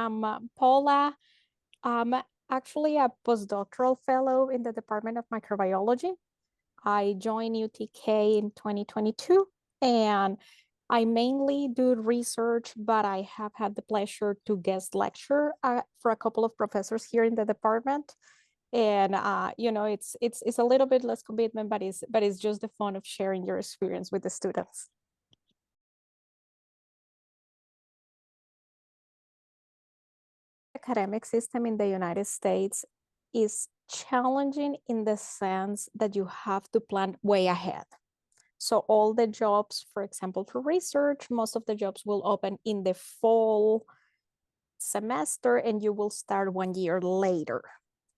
am Paula. I'm actually a postdoctoral fellow in the Department of Microbiology. I joined UTK in 2022, and I mainly do research, but I have had the pleasure to guest lecture for a couple of professors here in the department. And it's a little bit less commitment, but it's just the fun of sharing your experience with the students. Academic system in the United States is challenging in the sense that you have to plan way ahead. So all the jobs, for example, for research, most of the jobs will open in the fall semester and you will start 1 year later.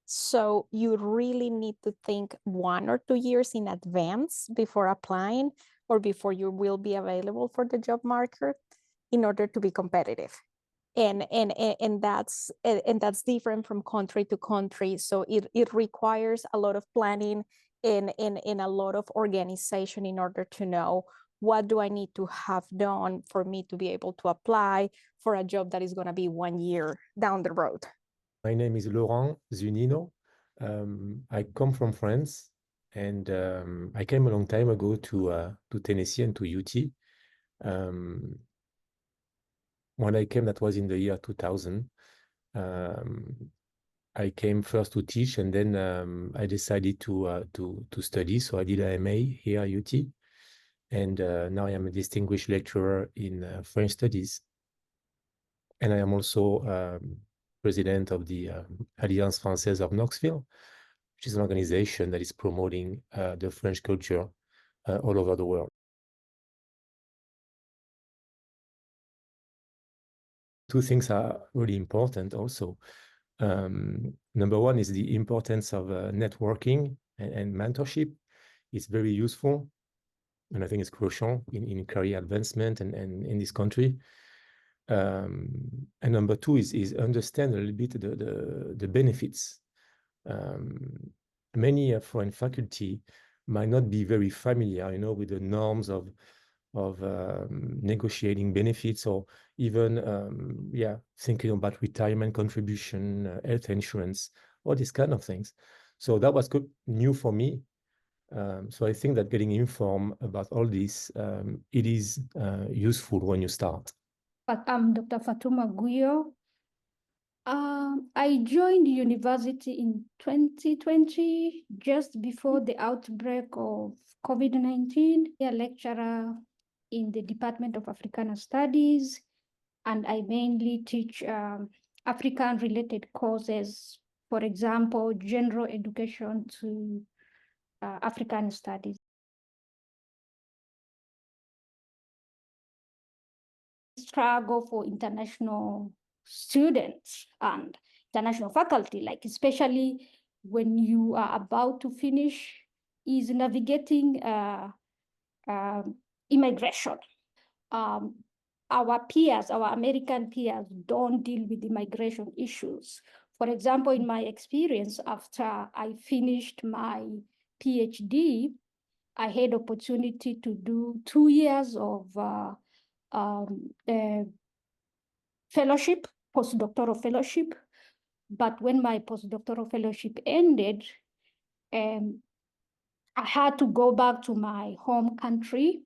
So you really need to think 1 or 2 years in advance before applying or before you will be available for the job market in order to be competitive. And that's different from country to country. So it requires a lot of planning and a lot of organization in order to know what do I need to have done for me to be able to apply for a job that is going to be 1 year down the road. My name is Laurent Zunino. I come from France, and I came a long time ago to Tennessee and to UT. When I came, that was in the year 2000. I came first to teach, and then I decided to study. So I did an MA here at UT, and now I am a distinguished lecturer in French studies. And I am also president of the Alliance Française of Knoxville, which is an organization that is promoting the French culture all over the world. Two things are really important also. Number one is the importance of networking and mentorship. It's very useful, and I think it's crucial in career advancement and in this country. And number two is understand a little bit the benefits. Many foreign faculty might not be very familiar, with the norms of negotiating benefits, or even thinking about retirement contribution, health insurance, all these kind of things. So that was new for me. So I think that getting informed about all this, it is useful when you start. I'm Dr. Fatuma Guyo. I joined university in 2020, just before the outbreak of COVID-19. A lecturer in the Department of Africana Studies, and I mainly teach African-related courses, for example, general education to African studies. Struggle for international students and international faculty, like especially when you are about to finish, is navigating immigration. Our peers, our American peers, don't deal with immigration issues. For example, in my experience, after I finished my PhD, I had opportunity to do 2 years of fellowship, postdoctoral fellowship. But when my postdoctoral fellowship ended, I had to go back to my home country.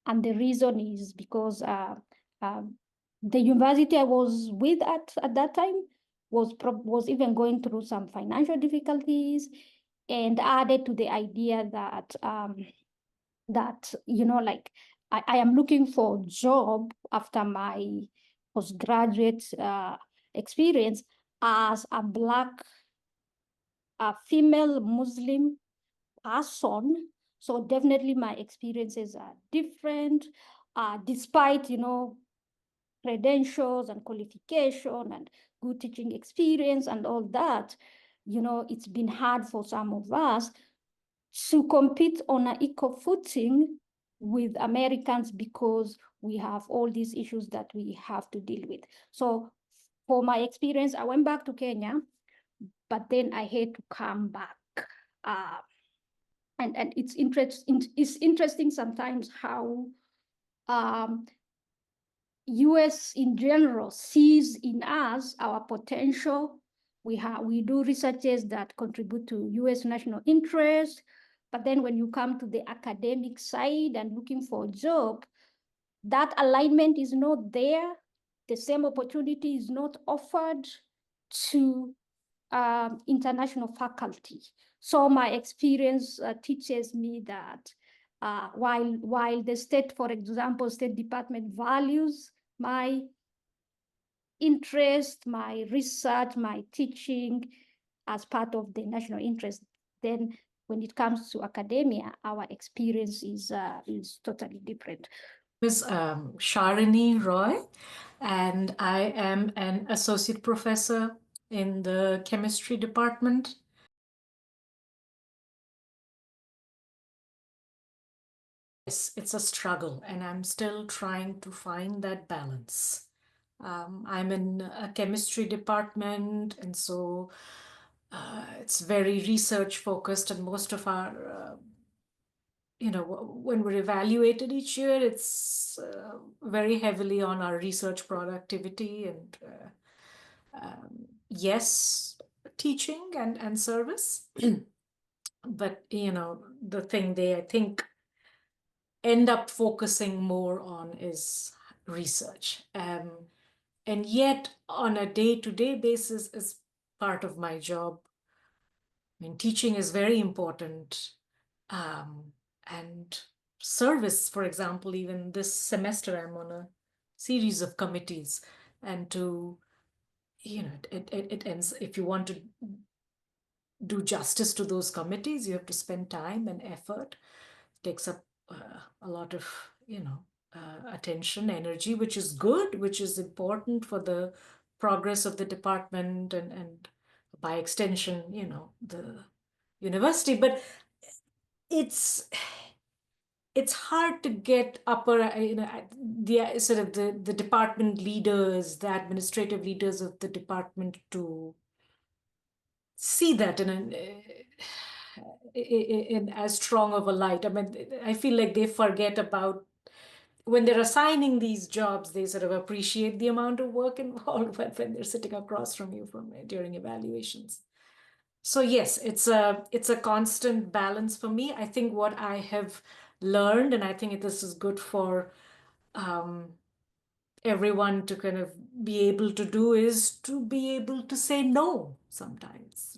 And the reason is because the university I was with at that time was even going through some financial difficulties, and added to the idea that I am looking for a job after my postgraduate experience as a Black female Muslim person. So definitely my experiences are different, despite, credentials and qualification and good teaching experience and all that. It's been hard for some of us to compete on an equal footing with Americans because we have all these issues that we have to deal with. So for my experience, I went back to Kenya, but then I had to come back. And it's interesting sometimes how US in general sees in us our potential. We do researches that contribute to US national interest, but then when you come to the academic side and looking for a job, that alignment is not there. The same opportunity is not offered to international faculty. So my experience teaches me that while the state, for example, State Department values my interest, my research, my teaching as part of the national interest, then when it comes to academia, our experience is totally different. Is Sharini Roy, and I am an associate professor in the chemistry department. Yes, it's a struggle, and I'm still trying to find that balance. I'm in a chemistry department, and so it's very research focused, and most of our when we're evaluated each year, it's very heavily on our research productivity and yes, teaching and service. But, the thing they, I think, end up focusing more on is research. And yet, on a day-to-day basis, as part of my job, I mean, teaching is very important. And service, for example, even this semester, I'm on a series of committees, and it ends, if you want to do justice to those committees, you have to spend time and effort. It takes up a lot of, attention, energy, which is good, which is important for the progress of the department and by extension, the university. But it's hard to get the sort of the department leaders, the administrative leaders of the department to see that in as strong of a light. I mean, I feel like they forget about when they're assigning these jobs, they sort of appreciate the amount of work involved when they're sitting across from you during evaluations. So yes, it's a constant balance for me. I think what I have learned, and I think this is good for everyone to kind of be able to do, is to be able to say no sometimes.